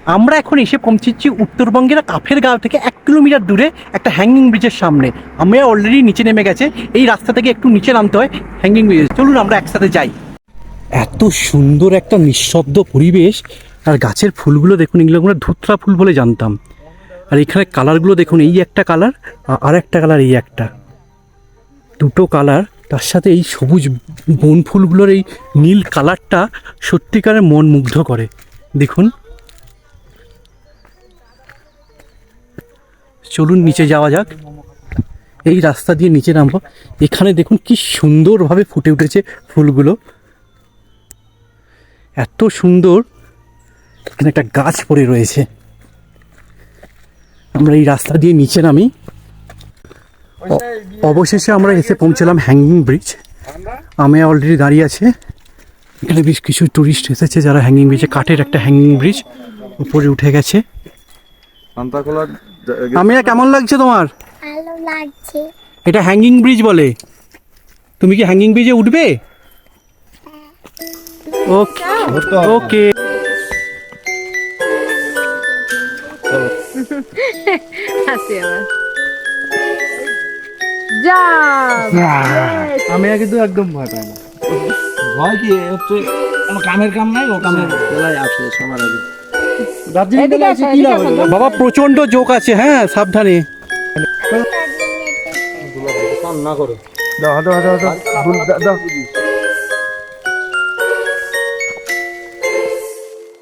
আমরা এখন এসে পৌঁছেছি উত্তরবঙ্গের কাফের গাঁও থেকে 1 কিলোমিটার দূরে একটা হ্যাঙ্গিং ব্রিজের সামনে। আমরা অলরেডি নিচে নেমে গেছে, এই রাস্তা থেকে একটু নিচে নামতে হয় হ্যাঙ্গিং ব্রিজে। চলুন আমরা একসাথে যাই। এত সুন্দর একটা নিঃশব্দ পরিবেশ, আর গাছের ফুলগুলো দেখুন, এগুলো আমরা ধুতরা ফুল বলে জানতাম। আর এখানে কালারগুলো দেখুন, এই একটা কালার আর একটা কালার, এই একটা, দুটো কালার। তার সাথে এই সবুজ বন ফুলগুলোর এই নীল কালারটা সত্যিকারের মন মুগ্ধ করে। দেখুন, চলুন নিচে যাওয়া যাক। এই রাস্তা দিয়ে নিচে নামবো। এখানে দেখুন কি সুন্দরভাবে ফুটে উঠেছে ফুলগুলো, এত সুন্দর। এখানে একটা গাছ পড়ে রয়েছে। আমরা এই রাস্তা দিয়ে নিচে নামি। অবশেষে আমরা এসে পৌঁছলাম হ্যাঙ্গিং ব্রিজ। আমি অলরেডি দাঁড়িয়ে আছে। এখানে বেশ কিছু টুরিস্ট এসেছে যারা হ্যাঙ্গিং ব্রিজে, কাঠের একটা হ্যাঙ্গিং ব্রিজ উপরে উঠে গেছে। আমি কেমন লাগছে তোমার? ভালো লাগছে। এটা হ্যাঙ্গিং ব্রিজ বলে। তুমি কি হ্যাঙ্গিং ব্রিজে উঠবে? ওকে ওকে। হাসি আমার যা। আমি কিন্তু একদম ভয় পাই না। ভয় কি হচ্ছে, আমার কামের কাম নাই, ও কামের বেলায় আসে সবার আগে। দার্জিলিং এদিকে আসো, কি এদিকে লাভ আসো। হলো? বাবা প্রচন্ড জোক আছে, হ্যাঁ সাবধানে। কাম না করো। দাও দাও দাও দাও।